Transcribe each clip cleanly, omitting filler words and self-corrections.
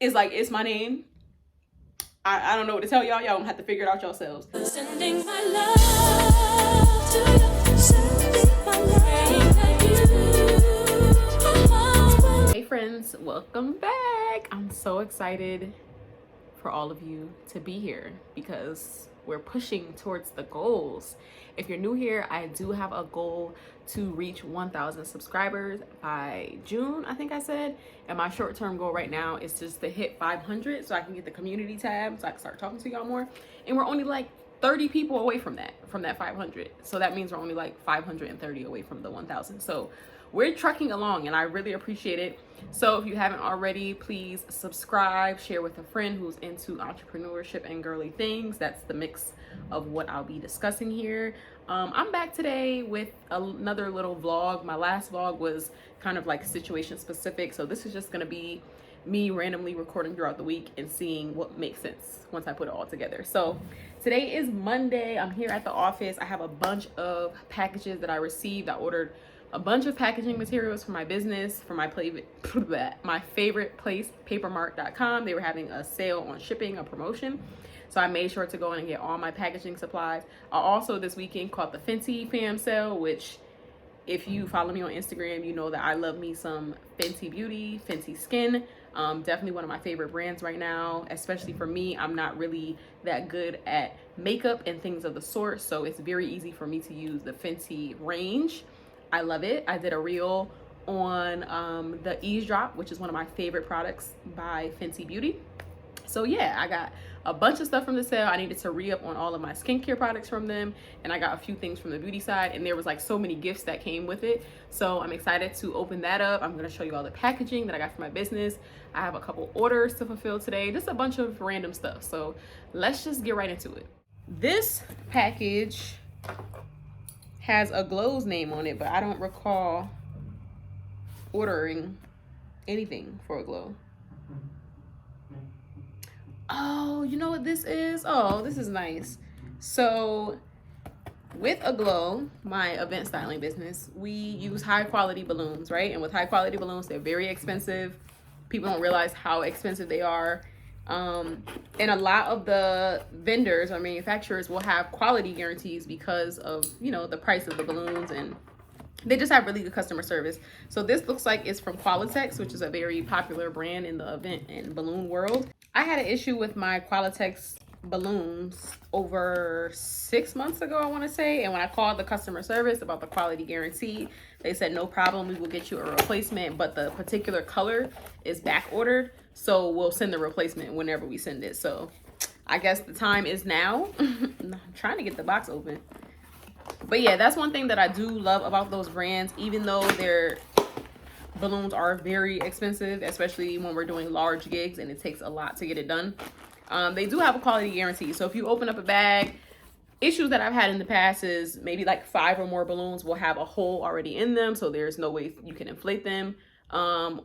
is like, it's my name. I don't know what to tell y'all. Y'all gonna have to figure it out yourselves. Sending my love to you. Sending my love. Hey friends, welcome back. I'm so excited for all of you to be here because we're pushing towards the goals. If you're new here, I do have a goal to reach 1,000 subscribers by June, I think I said. And my short-term goal right now is just to hit 500 so I can get the community tab, so I can start talking to y'all more. And we're only like 30 people away from that 500. So that means we're only like 530 away from the 1,000. So we're trucking along and I really appreciate it. So if you haven't already, please subscribe, share with a friend who's into entrepreneurship and girly things. That's the mix of what I'll be discussing here. I'm back today with another little vlog. My last vlog was kind of like situation specific. So this is just gonna be me randomly recording throughout the week and seeing what makes sense once I put it all together. So today is Monday. I'm here at the office. I have a bunch of packages that I received. I ordered a bunch of packaging materials for my business, for my favorite place, papermart.com. They were having a sale on shipping, a promotion. So I made sure to go in and get all my packaging supplies. I also this weekend caught the Fenty Fam sale, which if you follow me on Instagram, you know that I love me some Fenty Beauty, Fenty Skin. Definitely one of my favorite brands right now, especially for me. I'm not really that good at makeup and things of the sort, so it's very easy for me to use the Fenty range. I love it. I did a reel on the Eavesdrop, which is one of my favorite products by Fenty Beauty. So yeah, I got a bunch of stuff from the sale. I needed to re-up on all of my skincare products from them, and I got a few things from the beauty side, and there was like so many gifts that came with it. So I'm excited to open that up. I'm gonna show you all the packaging that I got for my business. I have a couple orders to fulfill today, just a bunch of random stuff. So let's just get right into it. This package has a Glow's name on it, but I don't recall ordering anything for a Glow. Oh, you know what this is? Oh, this is nice. So with a Glow, my event styling business, we use high quality balloons, right? And with high quality balloons, they're very expensive. People don't realize how expensive they are. And a lot of the vendors or manufacturers will have quality guarantees because of, you know, the price of the balloons, and they just have really good customer service. So this looks like it's from Qualitex, which is a very popular brand in the event and balloon world. I had an issue with my Qualitex balloons over 6 months ago, I want to say. And when I called the customer service about the quality guarantee, they said, no problem, we will get you a replacement, but the particular color is back ordered. So we'll send the replacement whenever we send it. So I guess the time is now. I'm trying to get the box open. But yeah, that's one thing that I do love about those brands, even though their balloons are very expensive, especially when we're doing large gigs and it takes a lot to get it done. They do have a quality guarantee. So if you open up a bag, issues that I've had in the past is maybe like 5 or more balloons will have a hole already in them, so there's no way you can inflate them.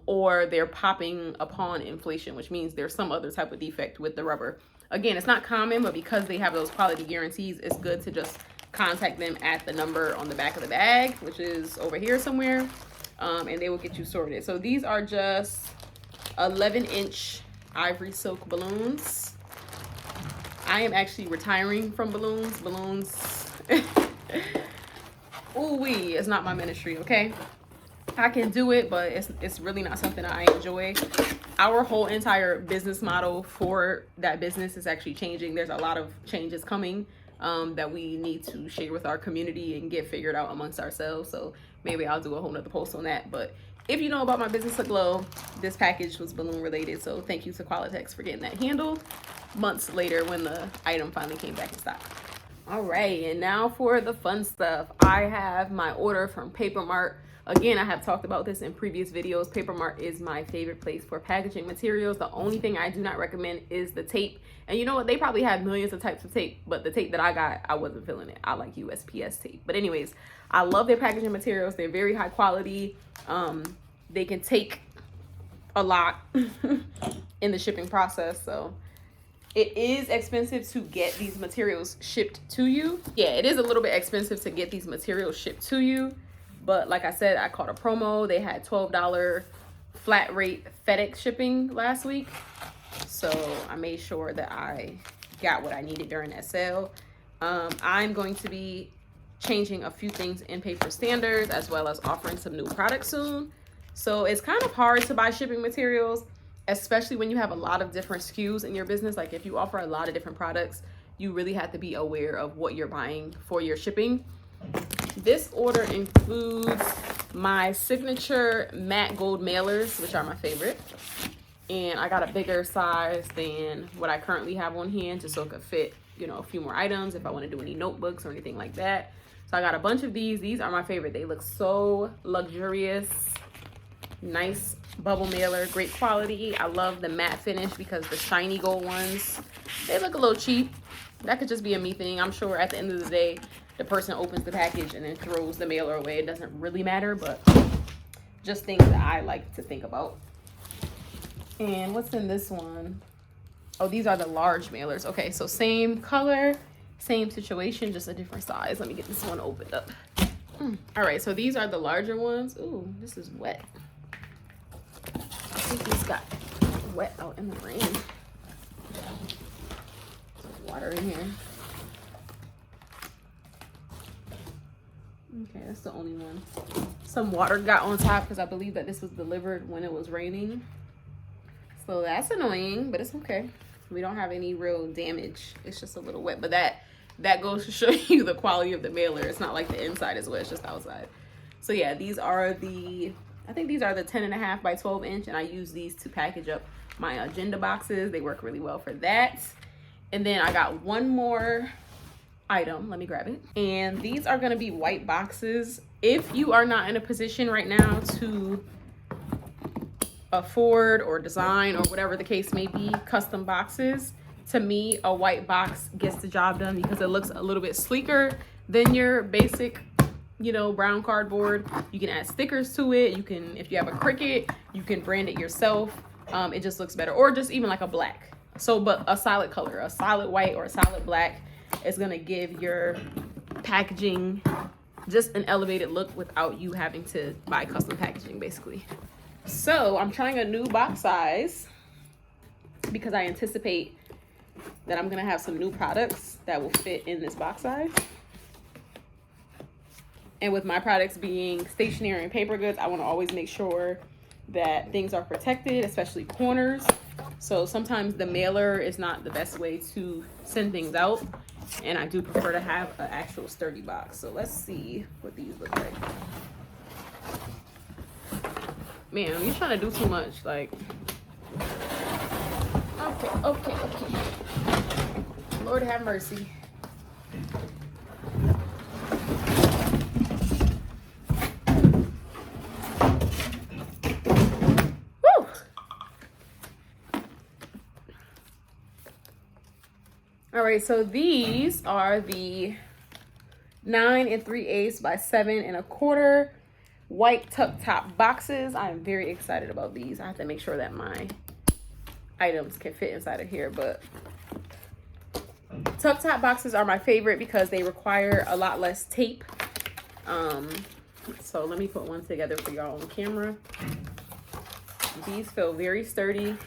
Or they're popping upon inflation, which means there's some other type of defect with the rubber. Again, it's not common, but because they have those quality guarantees, it's good to just contact them at the number on the back of the bag, which is over here somewhere, and they will get you sorted. So these are just 11-inch ivory silk balloons. I am actually retiring from balloons. Ooh-wee, it's not my ministry, okay? I can do it, but it's really not something I enjoy. Our whole entire business model for that business is actually changing. There's a lot of changes coming that we need to share with our community and get figured out amongst ourselves. So maybe I'll do a whole nother post on that. But if you know about my business, Glow, this package was balloon related. So thank you to Qualitex for getting that handled months later when the item finally came back in stock. All right, and now for the fun stuff. I have my order from Papermart. Again, I have talked about this in previous videos. Papermart is my favorite place for packaging materials. The only thing I do not recommend is the tape. And you know what? They probably have millions of types of tape, but the tape that I got, I wasn't feeling it. I like USPS tape. But anyways, I love their packaging materials. They're very high quality. They can take a lot in the shipping process. So it is expensive to get these materials shipped to you. Yeah, it is a little bit expensive to get these materials shipped to you. But like I said, I caught a promo. They had $12 flat rate FedEx shipping last week. So I made sure that I got what I needed during that sale. I'm going to be changing a few things in paper standards, as well as offering some new products soon. So it's kind of hard to buy shipping materials, especially when you have a lot of different SKUs in your business. Like if you offer a lot of different products, you really have to be aware of what you're buying for your shipping. This order includes my signature matte gold mailers, which are my favorite. And I got a bigger size than what I currently have on hand, just so it could fit, you know, a few more items if I want to do any notebooks or anything like that. So I got a bunch of these. These are my favorite. They look so luxurious. Nice bubble mailer, great quality. I love the matte finish because the shiny gold ones, they look a little cheap. That could just be a me thing. I'm sure at the end of the day, the person opens the package and then throws the mailer away. It doesn't really matter, but just things that I like to think about. And what's in this one? Oh, these are the large mailers. Okay, so same color, same situation, just a different size. Let me get this one opened up. All right, so these are the larger ones. Ooh, this is wet. I think these got wet out in the rain. There's water in here. Okay, that's the only one. Some water got on top because I believe that this was delivered when it was raining. So that's annoying, but it's okay. We don't have any real damage. It's just a little wet, but that goes to show you the quality of the mailer. It's not like the inside is wet, it's just outside. So yeah, these are the, I think these are the 10.5 by 12 inch, and I use these to package up my agenda boxes. They work really well for that. And then I got one more item. Let me grab it. And these are gonna be white boxes. If you are not in a position right now to afford or design or whatever the case may be, custom boxes, to me, a white box gets the job done because it looks a little bit sleeker than your basic, you know, brown cardboard. You can add stickers to it. You can, if you have a Cricut, you can brand it yourself. It just looks better, or just even like a black. So, but a solid color, a solid white or a solid black is gonna give your packaging just an elevated look without you having to buy custom packaging, basically. So I'm trying a new box size because I anticipate that I'm gonna have some new products that will fit in this box size. And with my products being stationery and paper goods, I wanna always make sure that things are protected, especially corners. So sometimes the mailer is not the best way to send things out. And I do prefer to have an actual sturdy box. So let's see what these look like. Man, you're trying to do too much. Like, okay. Lord have mercy. Woo! All right, so these are the 9 3/8 by 7 1/4 white tuck top boxes. I'm very excited about these. I have to make sure that my items can fit inside of here, but tuck top boxes are my favorite because they require a lot less tape. So let me put one together for y'all on camera. These feel very sturdy.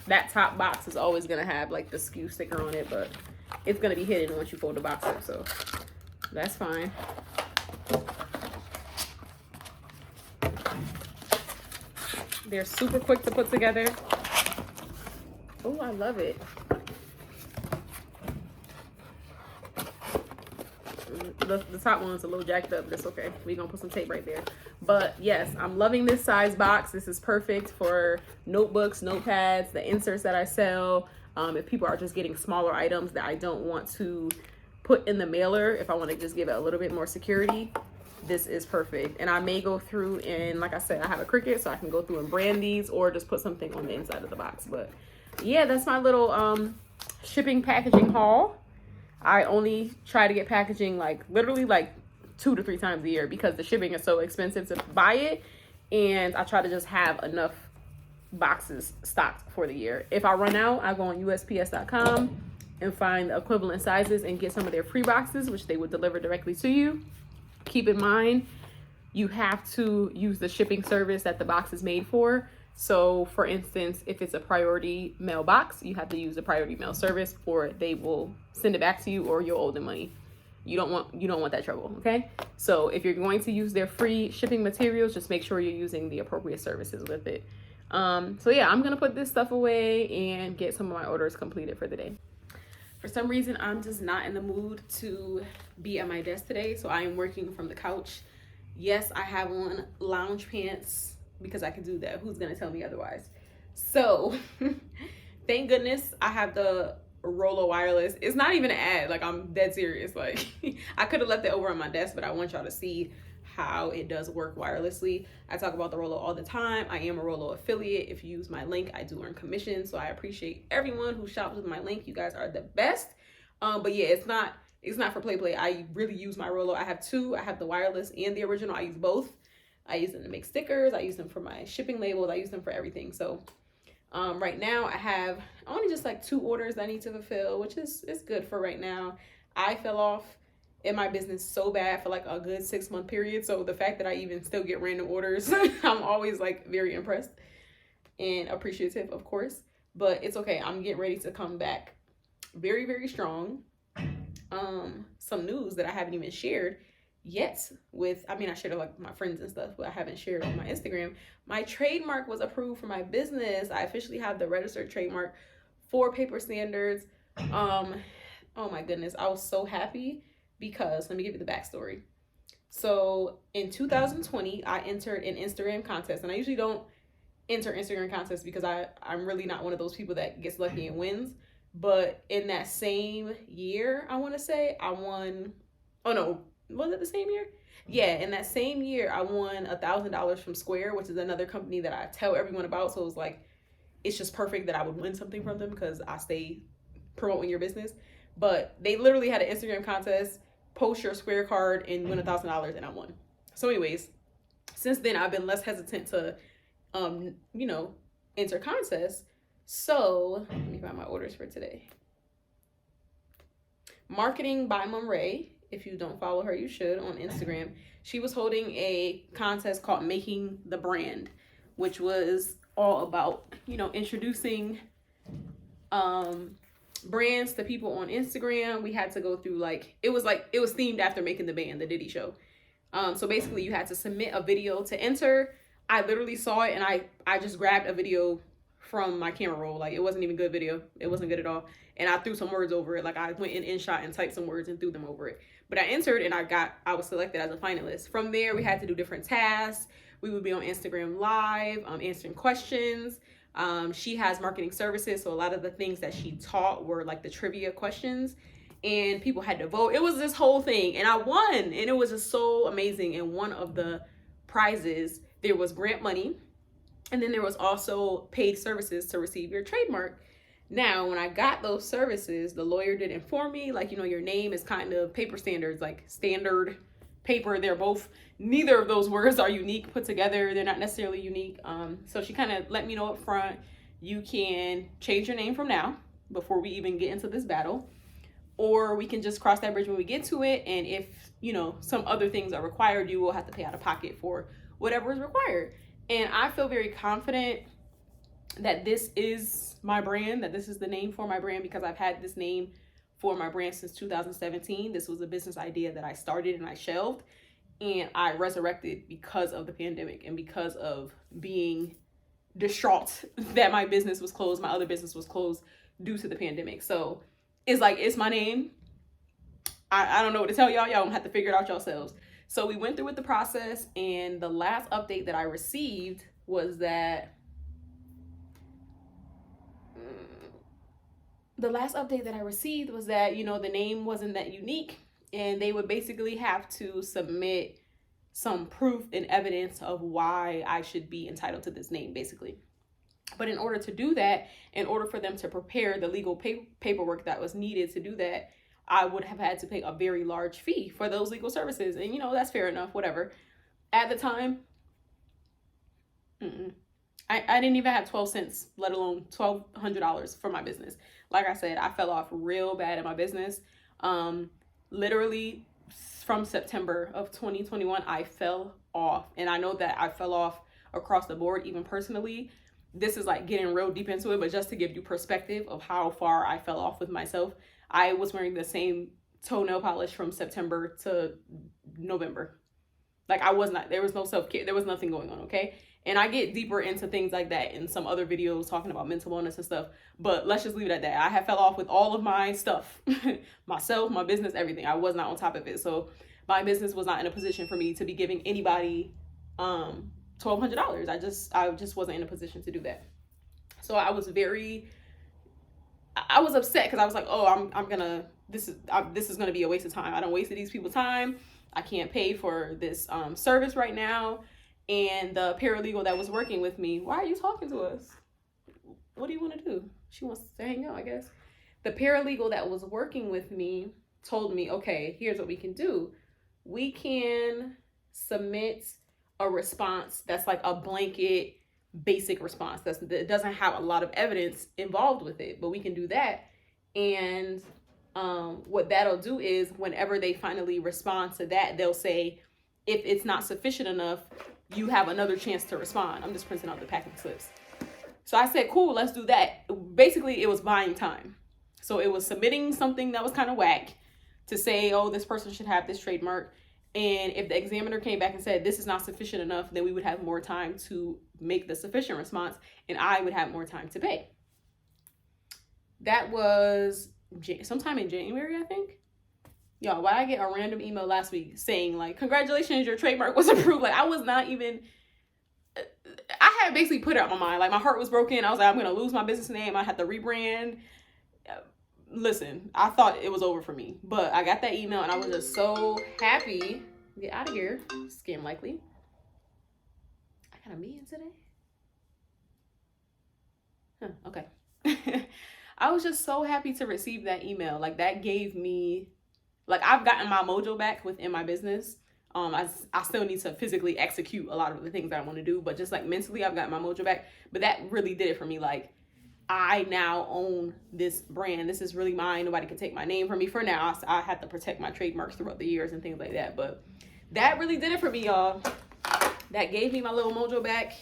That top box is always gonna have like the SKU sticker on it, but it's gonna be hidden once you fold the box up, so that's fine. They're super quick to put together. Oh, I love it. The top one's a little jacked up. That's okay. We're gonna put some tape right there. But yes, I'm loving this size box. This is perfect for notebooks, notepads, the inserts that I sell. If people are just getting smaller items that I don't want to put in the mailer, if I want to just give it a little bit more security, this is perfect. And I may go through and, like I said, I have a Cricut, so I can go through and brand these or just put something on the inside of the box. But yeah, that's my little shipping packaging haul. I only try to get packaging like literally like 2 to 3 times a year because the shipping is so expensive to buy it, and I try to just have enough boxes stocked for the year. If I run out, I go on USPS.com and find the equivalent sizes and get some of their free boxes, which they would deliver directly to you. Keep in mind, you have to use the shipping service that the box is made for. So for instance, if it's a priority mail box, you have to use the priority mail service, or they will send it back to you, or you'll owe them money. You don't want that trouble, okay? So if you're going to use their free shipping materials, just make sure you're using the appropriate services with it. So yeah, I'm gonna put this stuff away and get some of my orders completed for the day. For some reason, I'm just not in the mood to be at my desk today, so I am working from the couch. Yes, I have on lounge pants because I can do that. Who's gonna tell me otherwise? So thank goodness I have the Rollo wireless. It's not even an ad, like I'm dead serious. Like I could have left it over on my desk, but I want y'all to see how it does work wirelessly. I talk about the Rollo all the time. I am a Rollo affiliate. If you use my link, I do earn commission, so I appreciate everyone who shops with my link. You guys are the best. But yeah, it's not for play. I really use my Rollo. I have two. I have the wireless and the original. I use both. I use them to make stickers. I use them for my shipping labels. I use them for everything. So right now I have only just like 2 orders that I need to fulfill, which is good for right now. I fell off in my business so bad for like a good 6-month period. So the fact that I even still get random orders, I'm always like very impressed and appreciative, of course. But it's okay. I'm getting ready to come back very, very strong. Some news that I haven't even shared yet with, I mean, I shared it like with my friends and stuff, but I haven't shared on my Instagram. My trademark was approved for my business. I officially have the registered trademark for Paper Standards. Oh my goodness, I was so happy because let me give you the backstory. So in 2020, I entered an Instagram contest, and I usually don't enter Instagram contests because I'm really not one of those people that gets lucky and wins. But in that same year, I want to say I won. Oh no, was it the same year? Yeah, in that same year, I won $1,000 from Square, which is another company that I tell everyone about. So it was like, it's just perfect that I would win something from them because I stay promoting your business. But they literally had an Instagram contest, post your Square card and win $1,000, and I won. So anyways, since then I've been less hesitant to, enter contests. So let me find my orders for today. Marketing by Mom Ray. If you don't follow her, you should, on Instagram. She was holding a contest called Making the Brand, which was all about, introducing brands to people on Instagram. We had to go through it was themed after Making the Band, the Diddy show. So basically you had to submit a video to enter. I literally saw it and I just grabbed a video from my camera roll. Like, it wasn't even good video. It wasn't good at all. And I threw some words over it. Like, I went in InShot and typed some words and threw them over it. But I entered and I was selected as a finalist. From there, we had to do different tasks. We would be on Instagram Live, answering questions. She has marketing services, so a lot of the things that she taught were like the trivia questions, and people had to vote. It was this whole thing, and I won, and it was just so amazing. And one of the prizes, there was grant money, and then there was also paid services to receive your trademark. Now, when I got those services, the lawyer did inform me, your name is kind of Paper Standards, like standard paper. They're both, neither of those words are unique put together. They're not necessarily unique. So she kind of let me know up front, you can change your name from now before we even get into this battle, or we can just cross that bridge when we get to it. And if, some other things are required, you will have to pay out of pocket for whatever is required. And I feel very confident that this is my brand, that this is the name for my brand, because I've had this name for my brand since 2017. This was a business idea that I started and I shelved, and I resurrected because of the pandemic and because of being distraught that my business was closed. My other business was closed due to the pandemic. So it's my name. I don't know what to tell y'all. Y'all don't have to figure it out yourselves. So we went through with the process, and the last update that I received was that the name wasn't that unique, and they would basically have to submit some proof and evidence of why I should be entitled to this name, basically. But in order to do that, in order for them to prepare the legal paperwork that was needed to do that, I would have had to pay a very large fee for those legal services. And, that's fair enough, whatever. At the time, I didn't even have 12 cents, let alone $1,200 for my business. Like I said, I fell off real bad in my business. Literally from September of 2021, I fell off. And I know that I fell off across the board, even personally. This is like getting real deep into it, but just to give you perspective of how far I fell off with myself, I was wearing the same toenail polish from September to November. Like I was not, there was no self-care, there was nothing going on, okay? And I get deeper into things like that in some other videos talking about mental wellness and stuff, but let's just leave it at that. I have fell off with all of my stuff, myself, my business, everything. I was not on top of it. So my business was not in a position for me to be giving anybody $1,200. I just wasn't in a position to do that. So I was upset because I was like, oh, this is gonna be a waste of time. I don't wasted these people's time. I can't pay for this service right now. And the paralegal that was working with me, why are you talking to us? What do you want to do? She wants to hang out, I guess. The paralegal that was working with me told me, okay, here's what we can do. We can submit a response that's like a blanket basic response that doesn't have a lot of evidence involved with it, but we can do that. And what that'll do is whenever they finally respond to that, they'll say, if it's not sufficient enough, you have another chance to respond. I'm just printing out the packing slips. So I said, cool, let's do that. Basically, it was buying time. So it was submitting something that was kind of whack to say, oh, this person should have this trademark. And if the examiner came back and said, this is not sufficient enough, then we would have more time to make the sufficient response and I would have more time to pay. That was sometime in January, I think. Y'all, why I get a random email last week saying like, congratulations, your trademark was approved. Like I was not even, I had basically put it on my mind. Like my heart was broken. I was like, I'm going to lose my business name. I had to rebrand. Listen, I thought it was over for me, but I got that email and I was just so happy. Get out of here. Scam likely. I got a meeting today. Okay. I was just so happy to receive that email. Like that gave me, like I've gotten my mojo back within my business. I still need to physically execute a lot of the things that I want to do, but just like mentally, I've got my mojo back. But that really did it for me. Like I now own this brand. This is really mine. Nobody can take my name from me for now. I had to protect my trademarks throughout the years and things like that. But that really did it for me, y'all. That gave me my little mojo back.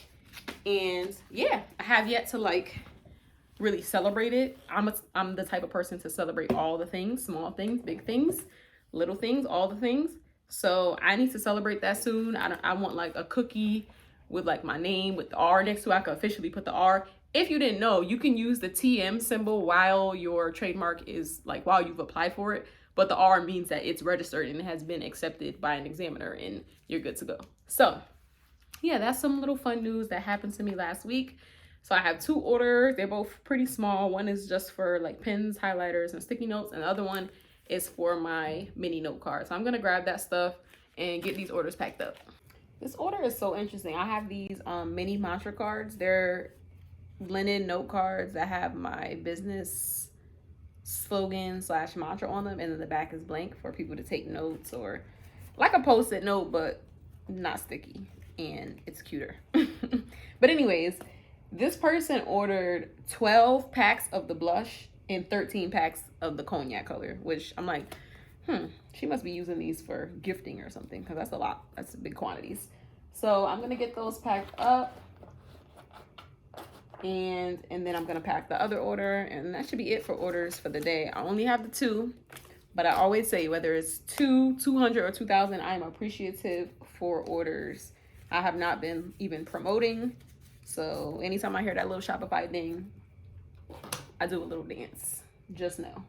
And yeah, I have yet to like really celebrate it. I'm the type of person to celebrate all the things, small things, big things, little things, all the things. So I need to celebrate that soon. I want like a cookie with like my name with the R next to it. I can officially put the R. If you didn't know, you can use the TM symbol while your trademark is like, while you've applied for it. But the R means that it's registered and it has been accepted by an examiner and you're good to go. So yeah, that's some little fun news that happened to me last week. So I have 2 orders. They're both pretty small. One is just for like pens, highlighters, and sticky notes. And the other one is for my mini note card. So I'm going to grab that stuff and get these orders packed up. This order is so interesting. I have these mini mantra cards. They're linen note cards that have my business slogan / mantra on them. And then the back is blank for people to take notes or like a post-it note, but not sticky. And it's cuter. But anyways, this person ordered 12 packs of the blush and 13 packs of the cognac color, which I'm like, she must be using these for gifting or something, because that's a lot. That's big quantities. So I'm going to get those packed up. And then I'm going to pack the other order. And that should be it for orders for the day. I only have the 2. But I always say, whether it's 200 or 2,000, I am appreciative for orders. I have not been even promoting. So anytime I hear that little Shopify thing, I do a little dance. Just know.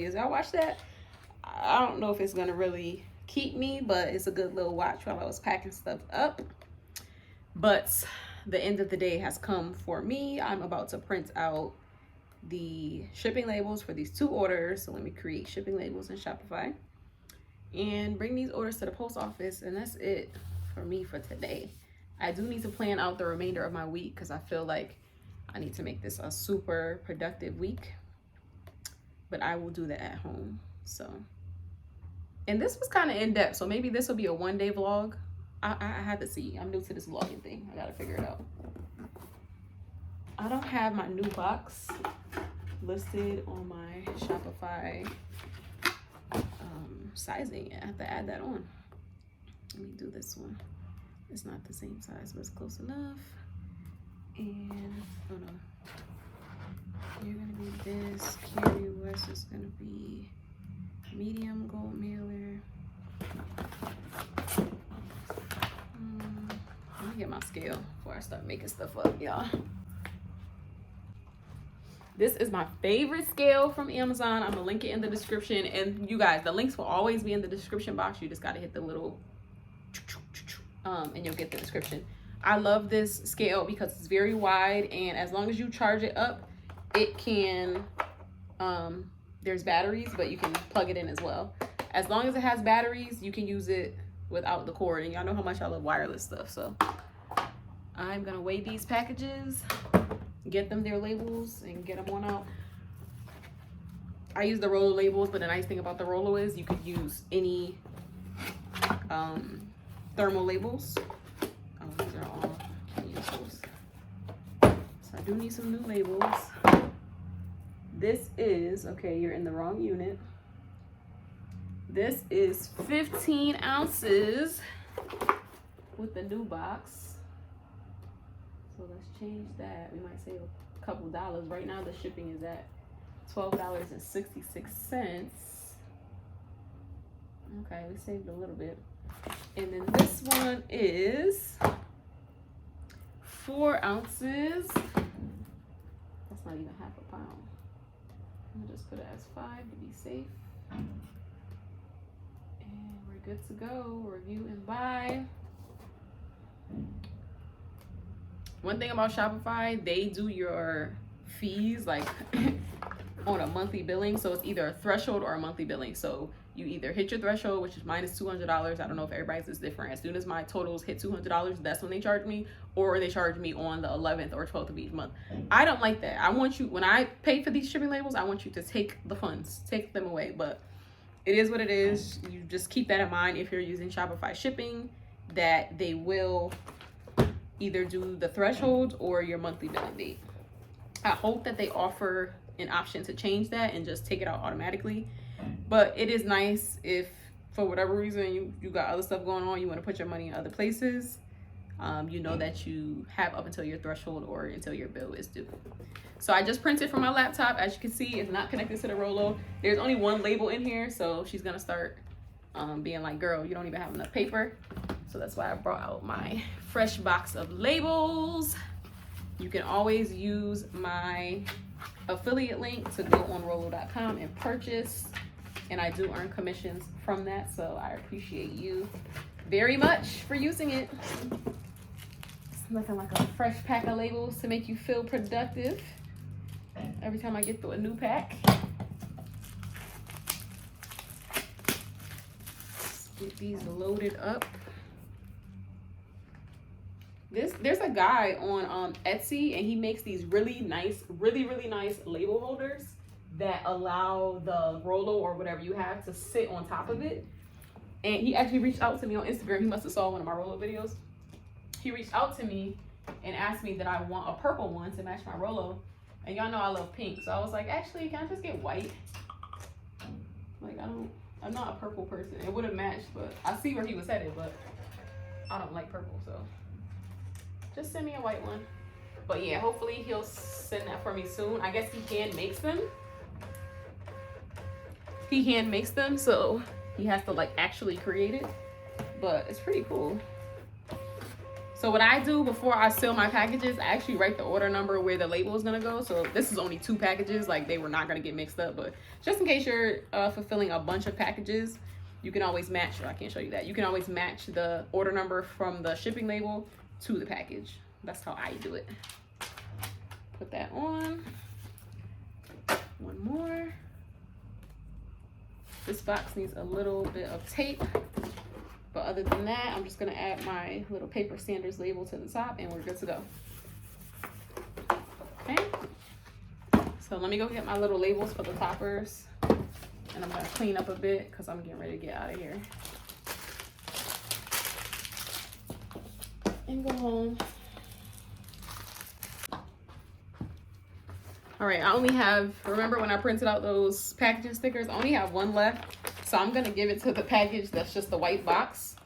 is. Y'all watch that? I don't know if it's gonna really keep me, but it's a good little watch while I was packing stuff up. But the end of the day has come for me. I'm about to print out the shipping labels for these 2 orders. So let me create shipping labels in Shopify and bring these orders to the post office, and that's it for me for today. I do need to plan out the remainder of my week because I feel like I need to make this a super productive week, but I will do that at home. So, and this was kind of in-depth, so maybe this will be a one-day vlog. I had to see. I'm new to this vlogging thing. I gotta figure it out. I don't have my new box listed on my Shopify sizing. I have to add that on. Let me do this one. It's not the same size, but it's close enough. And oh no, you're gonna be this. Carrie West is gonna be medium gold mailer. Let me get my scale before I start making stuff up, y'all. This is my favorite scale from Amazon. I'm gonna link it in the description. And you guys, the links will always be in the description box. You just gotta hit the little and you'll get the description. I love this scale because it's very wide, and as long as you charge it up, it can, there's batteries, but you can plug it in as well. As long as it has batteries, you can use it without the cord, and y'all know how much I love wireless stuff. So I'm gonna weigh these packages, get them their labels, and get them on out. I use the Rollo labels, but the nice thing about the Rollo is you could use any thermal labels. Oh, these are all, can't use those. So I do need some new labels. This is, okay, you're in the wrong unit. This is 15 ounces with the new box. So let's change that. We might save a couple dollars. Right now the shipping is at $12.66. Okay, we saved a little bit. And then this one is 4 ounces. That's not even half a pound. I'm gonna just put it as 5 to be safe. And we're good to go. Review and buy. One thing about Shopify, they do your fees like on a monthly billing. So it's either a threshold or a monthly billing. So you either hit your threshold, which is minus $200. I don't know if everybody's is different. As soon as my totals hit $200, that's when they charge me, or they charge me on the 11th or 12th of each month. I don't like that. I want you, when I pay for these shipping labels, I want you to take the funds, take them away. But it is what it is. You just keep that in mind if you're using Shopify shipping, that they will either do the threshold or your monthly billing date. I hope that they offer an option to change that and just take it out automatically. But it is nice if for whatever reason you got other stuff going on, you want to put your money in other places, you know that you have up until your threshold or until your bill is due. So I just printed from my laptop. As you can see, it's not connected to the Rollo. There's only one label in here, so she's gonna start being like, girl, you don't even have enough paper. So that's why I brought out my fresh box of labels. You can always use my affiliate link to go on Rollo.com and purchase, and I do earn commissions from that, so I appreciate you very much for using it. It's looking like a fresh pack of labels to make you feel productive every time I get through a new pack. Let's get these loaded up. There's a guy on Etsy, and he makes these really nice label holders that allow the Rollo or whatever you have to sit on top of it. And he actually reached out to me on Instagram. He must have saw one of my Rollo videos. He reached out to me and asked me that I want a purple one to match my Rollo. And y'all know I love pink, so I was like, actually, can I just get white? Like, I'm not a purple person. It would have matched, but I see where he was headed, but I don't like purple, so just send me a white one. But yeah, hopefully he'll send that for me soon. I guess he hand makes them. He hand makes them, so he has to like actually create it. But it's pretty cool. So what I do before I seal my packages, I actually write the order number where the label is gonna go. So this is only 2 packages, like they were not gonna get mixed up, but just in case you're fulfilling a bunch of packages, you can always match, I can't show you that. You can always match the order number from the shipping label to the package. That's how I do it. Put that on. One more. This box needs a little bit of tape. But other than that, I'm just gonna add my little paper standards label to the top and we're good to go. Okay. So let me go get my little labels for the toppers. And I'm gonna clean up a bit because I'm getting ready to get out of here. And go home. All right, I only have, remember when I printed out those packaging stickers, I only have 1 left. So I'm gonna give it to the package that's just the white box,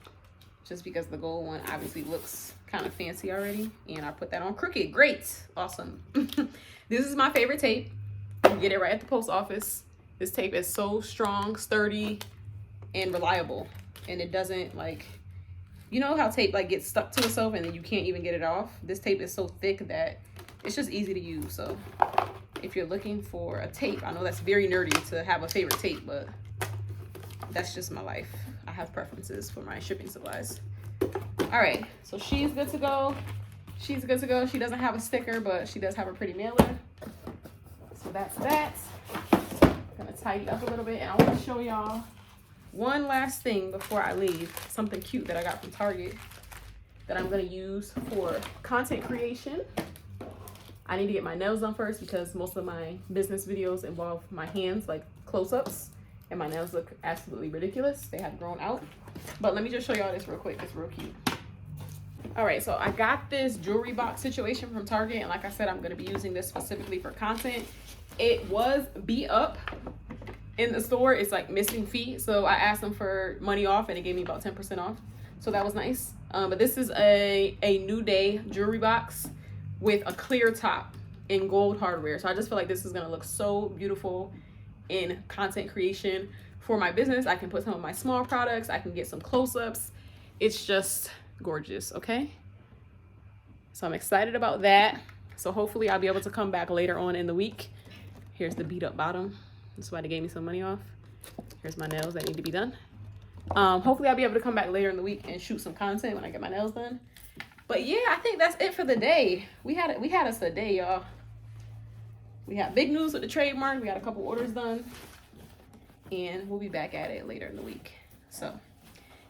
just because the gold one obviously looks kind of fancy already. And I put that on crooked. Great, awesome. This is my favorite tape. You get it right at the post office. This tape is so strong, sturdy, and reliable. And it doesn't like, you know how tape like gets stuck to itself and then you can't even get it off? This tape is so thick that it's just easy to use. So if you're looking for a tape, I know that's very nerdy to have a favorite tape, but that's just my life. I have preferences for my shipping supplies. All right, so she's good to go. She's good to go. She doesn't have a sticker, but she does have a pretty mailer. So that's that. I'm gonna tidy up a little bit, and I want to show y'all one last thing before I leave. Something cute that I got from Target that I'm gonna use for content creation. I need to get my nails done first because most of my business videos involve my hands, like close-ups. And my nails look absolutely ridiculous. They have grown out. But let me just show y'all this real quick. It's real cute. All right, so I got this jewelry box situation from Target. And like I said, I'm gonna be using this specifically for content. It was beat up in the store. It's like missing feet. So I asked them for money off and it gave me about 10% off. So that was nice. But this is a New Day jewelry box with a clear top in gold hardware. So I just feel like this is gonna look so beautiful in content creation for my business. I can put some of my small products, I can get some close-ups. It's just gorgeous, okay? So I'm excited about that. So hopefully I'll be able to come back later on in the week. Here's the beat up bottom. That's why they gave me some money off. Here's my nails that need to be done. Hopefully I'll be able to come back later in the week and shoot some content when I get my nails done. But yeah, I think that's it for the day. We had us a day, y'all. We had big news with the trademark. We got a couple orders done. And we'll be back at it later in the week. So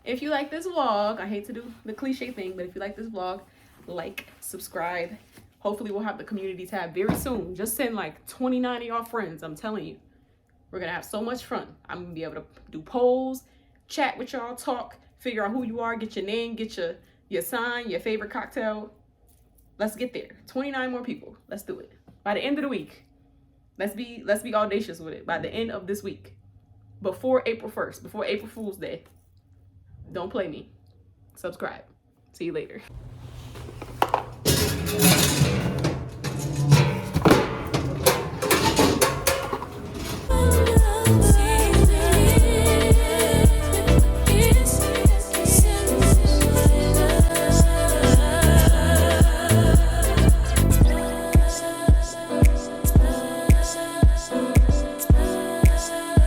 if you like this vlog, I hate to do the cliche thing, but if you like this vlog, like, subscribe. Hopefully we'll have the community tab very soon. Just send like 29 of y'all friends. I'm telling you, we're gonna have so much fun. I'm gonna be able to do polls, chat with y'all, talk, figure out who you are, get your name, get your sign, your favorite cocktail. Let's get there. 29 more people. Let's do it. By the end of the week. Let's be audacious with it. By the end of this week. Before April 1st. Before April Fool's Day. Don't play me. Subscribe. See you later.